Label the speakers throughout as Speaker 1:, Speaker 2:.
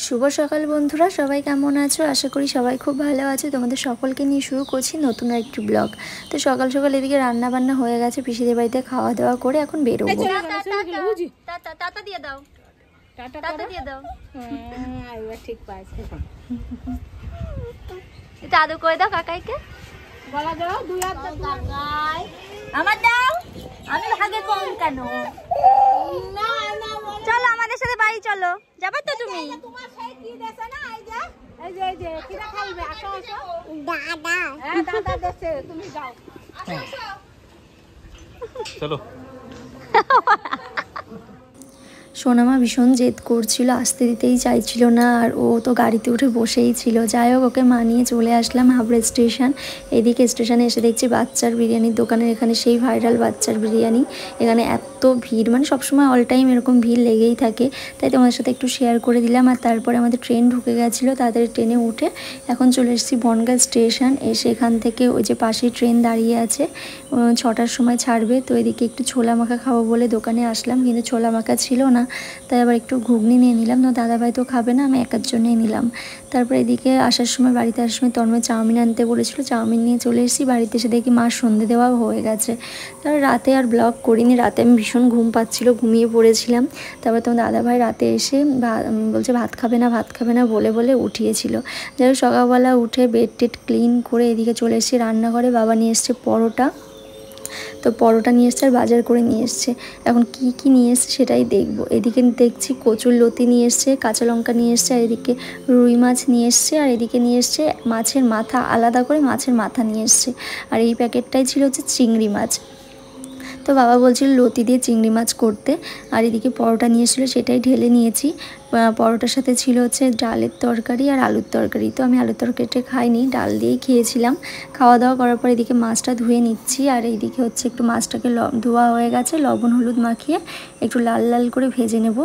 Speaker 1: শুভ সকাল বন্ধুরা, সবাই কেমন আছো? আশা করি সবাই খুব ভালো আছো। তোমাদের সকলকে নিয়ে শুরু করছি নতুন একটি ব্লগ। তো সকাল সকাল এদিকে রান্না বান্না হয়ে গেছে, পিসিদের বাড়িতে খাওয়া দাওয়া করে এখন বেরোবো।
Speaker 2: টাটা দিয়ে দাও, টাটা দিয়ে দাও। হ্যাঁ, ঠিক পাইছে। এটা আদর করে দাও কাকাইকে। গলা দাও, দুই হাত দাও কাকাই। আমার দাও, আমি ভাগে কম কেন? না না, চলো আমাদের সাথে বাড়ি চলো। যাবে তো তুমি? তোমার সেই কি দেছে না, এই যে কিরা খাইবে? আসো আসো দাদা। হ্যাঁ দাদা দেছে, তুমি যাও। আসো আসো
Speaker 3: চলো।
Speaker 1: সোনামা ভীষণ জেদ করছিল, আসতে দিতেই চাইছিল না, আর ও তো গাড়িতে উঠে বসেই ছিল। যাই হোক, ওকে মানিয়ে চলে আসলাম হাবড়া স্টেশন। এদিকে স্টেশনে এসে দেখছি বাচ্চার বিরিয়ানির দোকানের এখানে সেই ভাইরাল বাচ্চার বিরিয়ানি। এখানে এত ভিড়, মানে সবসময় অল টাইম এরকম ভিড় লেগেই থাকে, তাই তোমাদের সাথে একটু শেয়ার করে দিলাম। আর তারপরে আমাদের ট্রেন ঢুকে গেছিলো, তাড়াতাড়ি ট্রেনে উঠে এখন চলে এসেছি বনগাঁ স্টেশন। এসে এখান থেকে ওই যে পাশেই ট্রেন দাঁড়িয়ে আছে, 6টার সময় ছাড়বে। তো এদিকে একটু ছোলা মাখা খাবো বলে দোকানে আসলাম, কিন্তু ছোলা মাখা ছিল না, তাই আবার একটু ঘুগনি নিয়ে নিলাম। তো দাদাভাই তো খাবে না, আমি একার জন্যই নিলাম। তারপর এদিকে আসার সময়, বাড়িতে আসার সময় তন্ময় চাউমিন আনতে বলেছিল, চাউমিন নিয়ে চলে এসেছি। বাড়িতে এসে দেখি মার সন্ধে দেওয়াও হয়ে গেছে। তারপর রাতে আর ব্লগ করিনি, রাতে আমি ভীষণ ঘুম পাচ্ছিল, ঘুমিয়ে পড়েছিলাম। তারপর তোমার দাদাভাই রাতে এসে বলছে ভাত খাবে না বলে বলে উঠিয়েছিল। যাই হোক, সকালবেলা উঠে বেড টেড ক্লিন করে এদিকে চলে এসেছি রান্নাঘরে। বাবা নিয়ে এসছে পরোটা, তো পরোটা নিয়ে এসছে আর বাজার করে নিয়ে এসছে। এখন কি নিয়ে এসছে সেটাই দেখবো। এদিকে দেখছি কচুর লতি নিয়ে এসছে, কাঁচা লঙ্কা নিয়ে এসছে, আর এদিকে রুই মাছ নিয়ে এসছে, আর এদিকে নিয়ে এসছে মাছের মাথা, আলাদা করে মাছের মাথা নিয়ে এসছে। আর এই প্যাকেটটাই ছিল হচ্ছে চিংড়ি মাছ। তো বাবা বলছিল লতি দিয়ে চিংড়ি মাছ করতে। আর এদিকে পরোটা নিয়ে এসেছিলো, সেটাই ঢেলে নিয়েছি। পরোটার সাথে ছিল হচ্ছে ডালের তরকারি আর আলুর তরকারি। তো আমি আলুর তরকারিটা খাইনি, ডাল দিয়েই খেয়েছিলাম। খাওয়া দাওয়া করার পর এদিকে মাছটা ধুয়ে নিচ্ছি। আর এইদিকে হচ্ছে একটু মাছটাকে ধোয়া হয়ে গেছে, লবণ হলুদ মাখিয়ে একটু লাল লাল করে ভেজে নেব।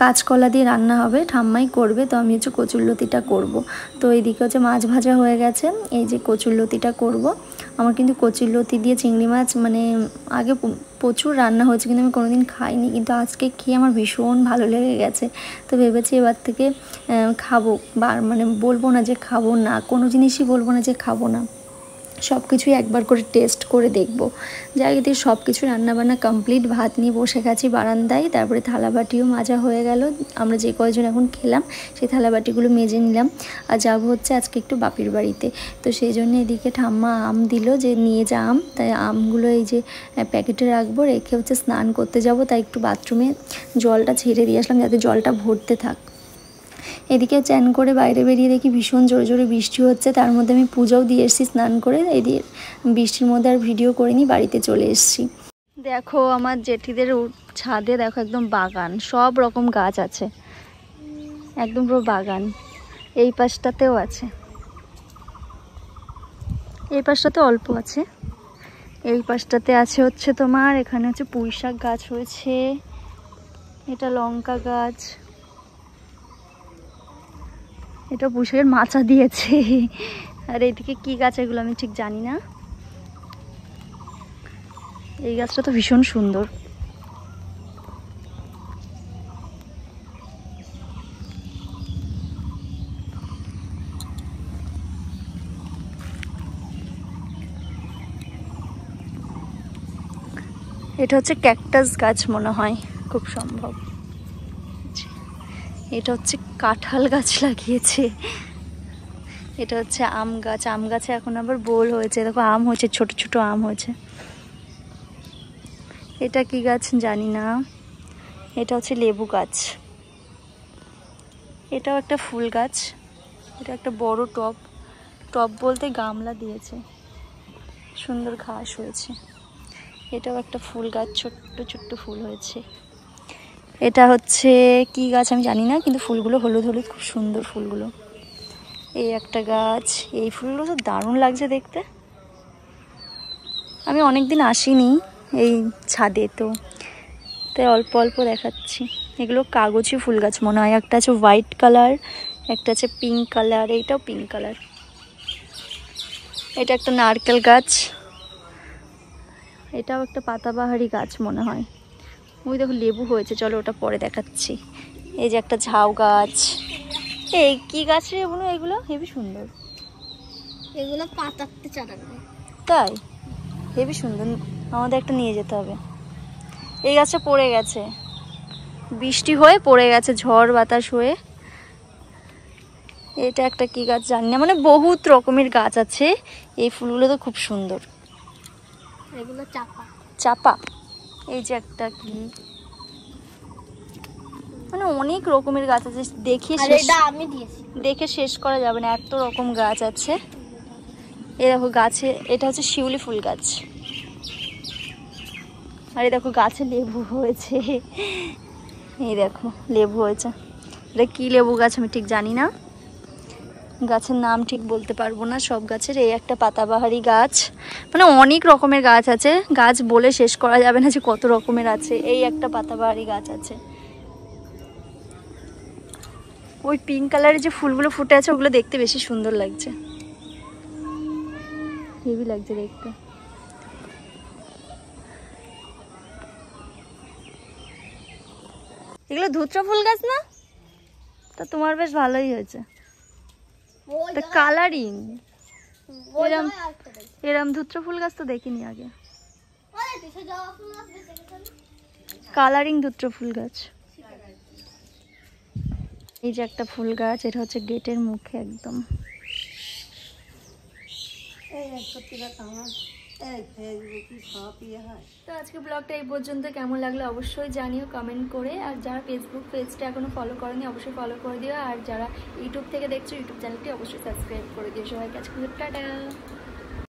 Speaker 1: কাঁচকলা দিয়ে রান্না হবে, ঠাম্মাই করবে, তো আমি হচ্ছে কচুরলতিটা করব। তো এইদিকে হচ্ছে মাছ ভাজা হয়ে গেছে, এই যে কচুরলতিটা করব। আমার কিন্তু কচুরলতি দিয়ে চিংড়ি মাছ মানে আগে প্রচুর রান্না হয়েছে, কিন্তু আমি কোনোদিন খাইনি, কিন্তু আজকে খেয়ে আমার ভীষণ ভালো লেগে গেছে। তো ভেবেছি এবার থেকে খাবো, মানে বলবো না যে খাবো না, কোনো জিনিসই বলবো না যে খাবো না, সব কিছুই একবার করে টেস্ট করে দেখব। যাই হোক, সব কিছু রান্নাবান্না কমপ্লিট, ভাত নিয়ে বসে গেছি বারান্দায়। তারপরে থালাবাটিও মাজা হয়ে গেল, আমরা যে কয়জন এখন খেলাম সেই থালাবাটিগুলো মেজে নিলাম। আর যাবো হচ্ছে আজকে একটু বাপির বাড়িতে, তো সেই জন্য এদিকে ঠাম্মা আম দিল যে নিয়ে যা আম, তাই আমগুলো এই যে প্যাকেটে রাখবো, রেখে হচ্ছে স্নান করতে যাব। তাই একটু বাথরুমে জলটা ছেড়ে দিয়ে আসলাম, যাতে জলটা ভরতে থাক। এদিকে চ্যান করে বাইরে বেরিয়ে দেখি ভীষণ জোরে জোরে বৃষ্টি হচ্ছে, তার মধ্যে আমি পুজোও দিয়ে এসেছি স্নান করে। এদিকে বৃষ্টির মধ্যে আর ভিডিও করিনি, বাড়িতে চলে এসেছি। দেখো আমার জেঠিদের ছাদে দেখো একদম বাগান, সব রকম গাছ আছে, একদম পুরো বাগান। এই পাশটাতেও আছে, এই পাশটাতে অল্প আছে, এই পাশটাতে আছে হচ্ছে তোমার, এখানে হচ্ছে পুঁই শাক গাছ হয়েছে, এটা লঙ্কা গাছ, এটা পুঁইশাকের মাচা দিয়েছে। আর এইদিকে কি গাছ এগুলো আমি ঠিক জানি না। এই গাছটা তো ভীষণ সুন্দর। এটা হচ্ছে ক্যাকটাস গাছ মনে হয়, খুব সম্ভব। এটা হচ্ছে কাঁঠাল গাছ লাগিয়েছে। এটা হচ্ছে আম গাছ, আম গাছে এখন আবার বোল হয়েছে, দেখো আম হয়েছে, ছোট ছোট আম হয়েছে। এটা কি গাছ জানি না। এটা হচ্ছে লেবু গাছ। এটাও একটা ফুল গাছ, এটা একটা বড় টব বলতে গামলা দিয়েছে, সুন্দর ঘাস হয়েছে। এটাও একটা ফুল গাছ, ছোট্ট ছোট্ট ফুল হয়েছে। এটা হচ্ছে কি গাছ আমি জানি না, কিন্তু ফুলগুলো হলুদ হলুদ, খুব সুন্দর ফুলগুলো। এই একটা গাছ, এই ফুলগুলো তো দারুণ লাগছে দেখতে। আমি অনেকদিন আসিনি এই ছাদে, তো তাই অল্প অল্প দেখাচ্ছি। এগুলো কাগজি ফুল গাছ মনে হয়, একটা আছে হোয়াইট কালার, একটা আছে পিঙ্ক কালার, এইটাও পিঙ্ক কালার। এটা একটা নারকেল গাছ, এটাও একটা পাতাবাহারি গাছ মনে হয়। ওই দেখো লেবু হয়েছে, চলো ওটা পরে দেখাচ্ছি।
Speaker 2: এই যে একটা ঝাউ গাছ। এই কি গাছ রে বোন, এগুলো হেবি সুন্দর।
Speaker 1: এগুলো পাতাতে চারা দেয়।
Speaker 2: তাই? হেবি সুন্দর, আমাদের একটা নিয়ে যেতে হবে। এই গাছটা পড়ে গেছে, বৃষ্টি হয়ে পড়ে গেছে, ঝড় বাতাস হয়ে। এটা একটা কি গাছ জানি না, মানে বহুত রকমের গাছ আছে। এই ফুলগুলো তো খুব সুন্দর।
Speaker 1: এগুলো চাপা।
Speaker 2: চাপা। এই যে একটা কি, মানে অনেক রকমের গাছ আছে, দেখে শেষ করা যাবে না, এত রকম গাছ আছে। এই দেখো গাছে, এটা হচ্ছে শিউলি ফুল গাছ। আর এই দেখো গাছে লেবু হয়েছে। এই দেখো লেবু হয়েছে। এটা কি লেবু গাছ আমি ঠিক জানি না, গাছের নাম ঠিক বলতে পারবো না সব গাছের। এই একটা পাতাবাহারি গাছ, মানে অনেক রকমের গাছ আছে, গাছ বলে শেষ করা যাবে না যে কত রকমের আছে। এই একটা পাতাবাহারি গাছ আছে। ওই পিঙ্ক কালারের যে ফুলগুলো ফুটে আছে ওগুলো দেখতে বেশি সুন্দর লাগছে, হেভি লাগছে দেখতে। এগুলো ধুত্র ফুল গাছ না? তা তোমার বেশ ভালোই হয়েছে, কালারিং। এরম ধুত্র ফুল গাছ তো দেখিনি আগে, কালারিং ধুত্র ফুল গাছ। এই যে একটা ফুল গাছ, এটা হচ্ছে গেটের মুখে একদম। তো আজকে ব্লগটা এই পর্যন্ত, কেমন লাগলো অবশ্যই জানিও কমেন্ট করে। আর যারা ফেসবুক পেজটা এখনো ফলো করেনি অবশ্যই ফলো করে দিও, আর যারা ইউটিউব থেকে দেখছো ইউটিউব চ্যানেলটি অবশ্যই সাবস্ক্রাইব করে দিও। সবাইকে আজকে টাটা।